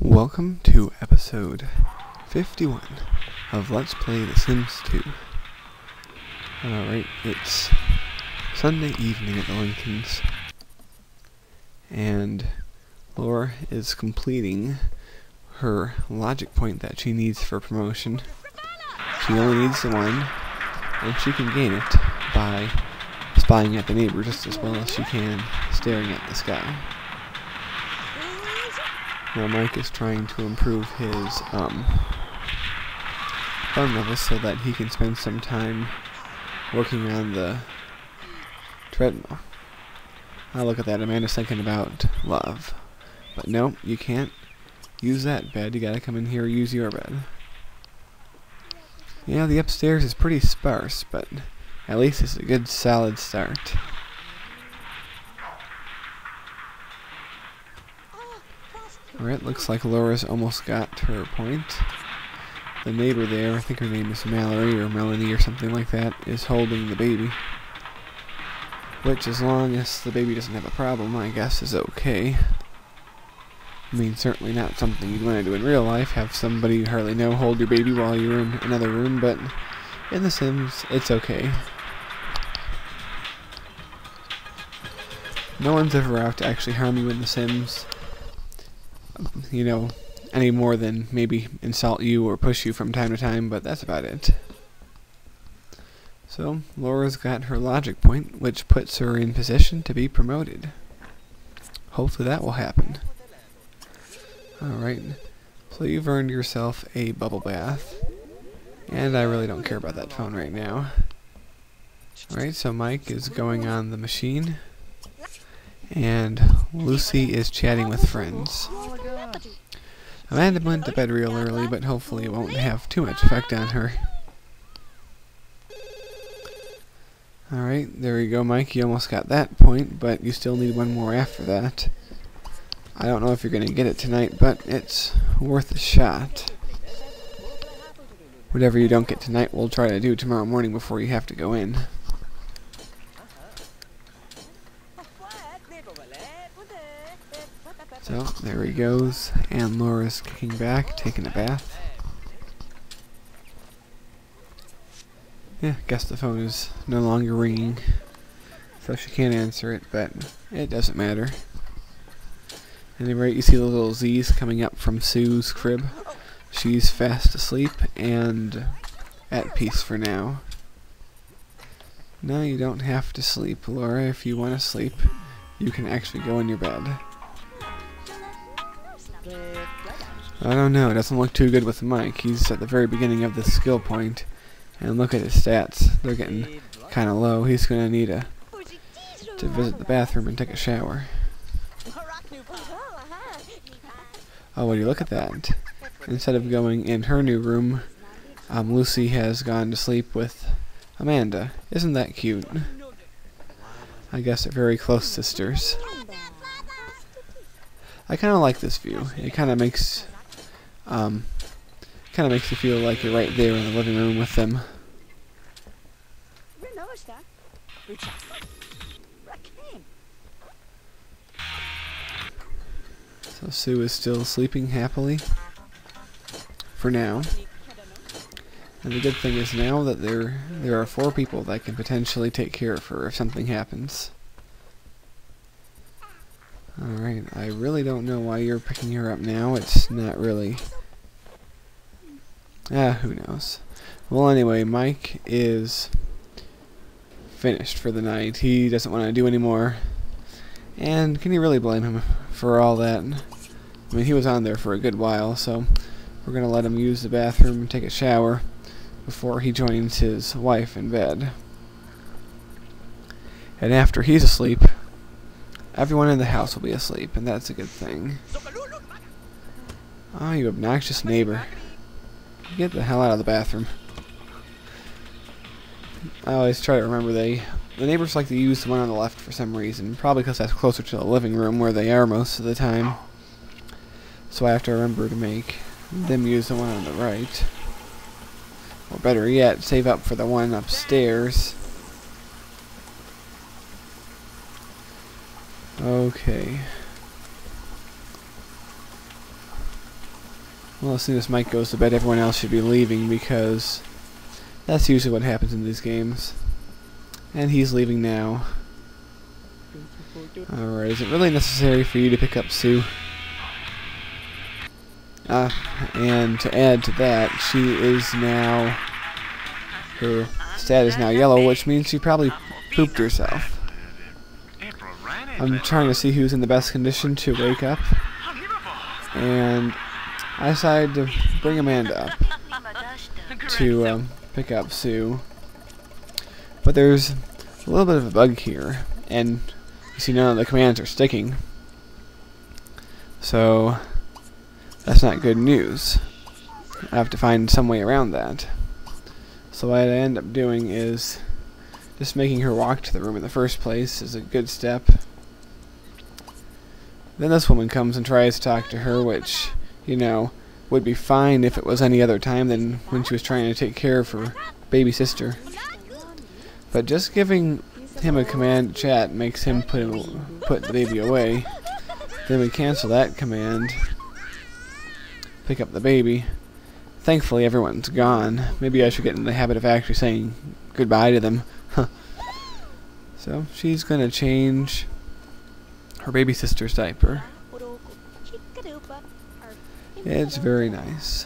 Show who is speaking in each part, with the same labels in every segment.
Speaker 1: Welcome to episode 51 of Let's Play The Sims 2. Alright, it's Sunday evening at the Lincolns, and Laura is completing her logic point that she needs for promotion. She only needs the one, and she can gain it by spying at the neighbor just as well as she can staring at the sky. Now Mike is trying to improve his fun levels so that he can spend some time working on the treadmill. Oh, look at that, Amanda's thinking about love. But no, you can't use that bed, you gotta come in here and use your bed. Yeah, the upstairs is pretty sparse, but at least it's a good solid start. Alright, looks like Laura's almost got her point. The neighbor there, I think her name is Mallory or Melanie or something like that, is holding the baby. Which, as long as the baby doesn't have a problem, I guess is okay. I mean, certainly not something you'd want to do in real life, have somebody you hardly know hold your baby while you're in another room, but in The Sims, it's okay. No one's ever out to actually harm you in The Sims. You know, any more than maybe insult you or push you from time to time, but that's about it. So, Laura's got her logic point, which puts her in position to be promoted. Hopefully that will happen. Alright, so you've earned yourself a bubble bath, and I really don't care about that phone right now. Alright, so Mike is going on the machine, and Lucy is chatting with friends. Amanda went to bed real early, but hopefully it won't have too much effect on her. Alright, there you go, Mike. You almost got that point, but you still need one more after that. I don't know if you're going to get it tonight, but it's worth a shot. Whatever you don't get tonight, we'll try to do tomorrow morning before you have to go in. So, there he goes, and Laura's kicking back, taking a bath. Yeah, guess the phone is no longer ringing, so she can't answer it, but it doesn't matter. At any rate, you see the little Z's coming up from Sue's crib. She's fast asleep and at peace for now. No, you don't have to sleep, Laura. If you want to sleep, you can actually go in your bed. I don't know, it doesn't look too good with Mike. He's at the very beginning of the skill point, and look at his stats. They're getting kind of low. He's going to need to visit the bathroom and take a shower. Oh, would you look at that? Instead of going in her new room, Lucy has gone to sleep with Amanda. Isn't that cute? I guess they're very close sisters. I kind of like this view. It kind of makes you feel like you're right there in the living room with them. So Sue is still sleeping happily for now. And the good thing is now that there are 4 people that can potentially take care of her if something happens. Alright, I really don't know why you're picking her up now. It's not really... who knows. Well, anyway, Mike is finished for the night. He doesn't want to do any more. And can you really blame him for all that? I mean, he was on there for a good while, so we're going to let him use the bathroom and take a shower before he joins his wife in bed. And after he's asleep, everyone in the house will be asleep, and that's a good thing. Oh, you obnoxious neighbor. Get the hell out of the bathroom. I always try to remember the neighbors like to use the one on the left for some reason. Probably because that's closer to the living room where they are most of the time. So I have to remember to make them use the one on the right. Or better yet, save up for the one upstairs. Okay. Well, as soon as Mike goes to bed, everyone else should be leaving, because that's usually what happens in these games. And he's leaving now. Alright, is it really necessary for you to pick up Sue? And to add to that, she is now... her stat is now yellow, which means she probably pooped herself. I'm trying to see who's in the best condition to wake up, and I decided to bring Amanda up to pick up Sue. But there's a little bit of a bug here, and you see none of the commands are sticking. So that's not good news. I have to find some way around that. So what I end up doing is just making her walk to the room in the first place is a good step. Then this woman comes and tries to talk to her, which, you know, would be fine if it was any other time than when she was trying to take care of her baby sister. But just giving him a command to chat makes him put the baby away. Then we cancel that command, pick up the baby. Thankfully everyone's gone. Maybe I should get in the habit of actually saying goodbye to them. So she's gonna change her baby sister's diaper. It's very nice.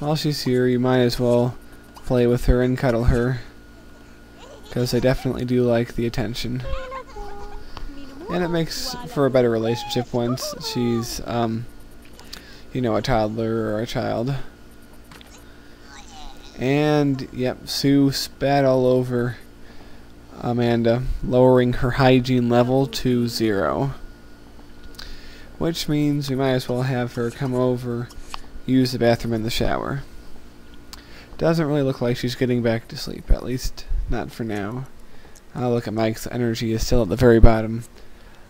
Speaker 1: While she's here, you might as well play with her and cuddle her, because they definitely do like the attention. And it makes for a better relationship once she's, you know, a toddler or a child. And, yep, Sue spat all over Amanda, lowering her hygiene level to 0. Which means we might as well have her come over, use the bathroom and the shower. Doesn't really look like she's getting back to sleep, at least not for now. Look at Mike's energy is still at the very bottom.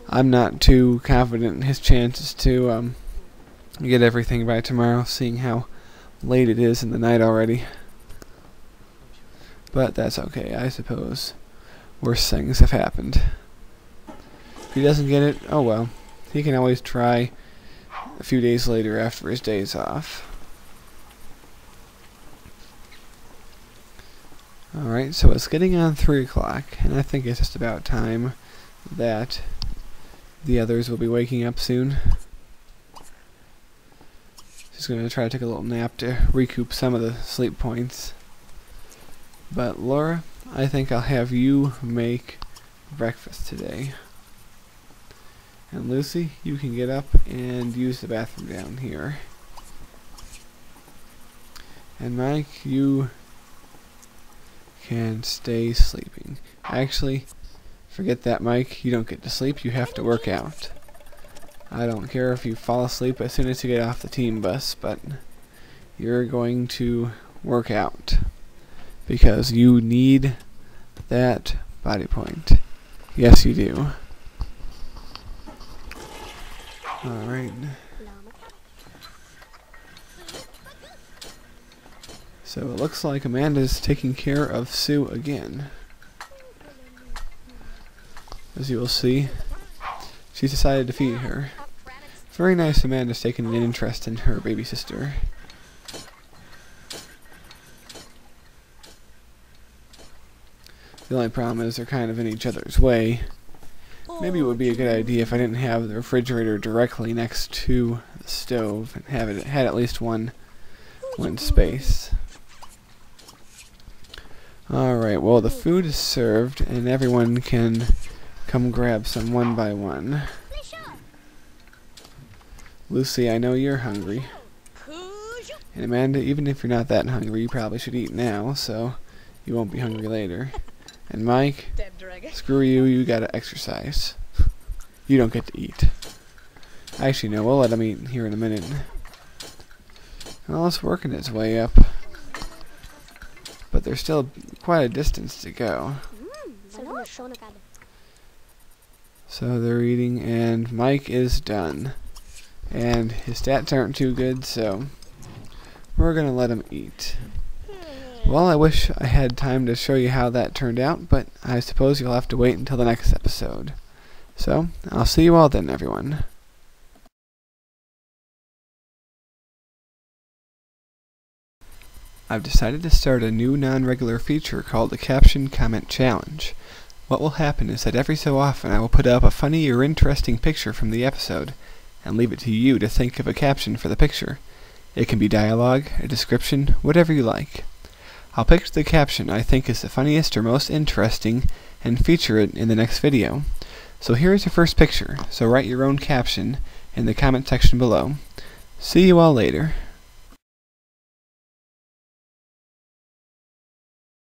Speaker 1: I'm not too confident in his chances to get everything by tomorrow, seeing how late it is in the night already. But that's okay, I suppose. Worse things have happened. If he doesn't get it, oh well. He can always try a few days later after his days off. Alright, so it's getting on 3 o'clock, and I think it's just about time that the others will be waking up soon. Just going to try to take a little nap to recoup some of the sleep points. But Laura, I think I'll have you make breakfast today. And Lucy, you can get up and use the bathroom down here. And Mike, you can stay sleeping. Actually, forget that, Mike. You don't get to sleep, you have to work out. I don't care if you fall asleep as soon as you get off the team bus, but you're going to work out. Because you need that body point. Yes, you do. Alright. So it looks like Amanda's taking care of Sue again. As you will see, she's decided to feed her. Very nice, Amanda's taken an interest in her baby sister. The only problem is they're kind of in each other's way. Maybe it would be a good idea if I didn't have the refrigerator directly next to the stove and have it had at least one space. Alright, well the food is served and everyone can come grab some one by one. Lucy, I know you're hungry. And Amanda, even if you're not that hungry, you probably should eat now, so you won't be hungry later. And Mike, screw you, you gotta exercise. You don't get to eat. Actually, no, we'll let him eat here in a minute. Well, it's working its way up. But there's still quite a distance to go. So they're eating, and Mike is done. And his stats aren't too good, so we're gonna let him eat. Well, I wish I had time to show you how that turned out, but I suppose you'll have to wait until the next episode. So, I'll see you all then, everyone. I've decided to start a new non-regular feature called the Caption Comment Challenge. What will happen is that every so often I will put up a funny or interesting picture from the episode, and leave it to you to think of a caption for the picture. It can be dialogue, a description, whatever you like. I'll pick the caption I think is the funniest or most interesting and feature it in the next video. So here's your first picture, so write your own caption in the comment section below. See you all later.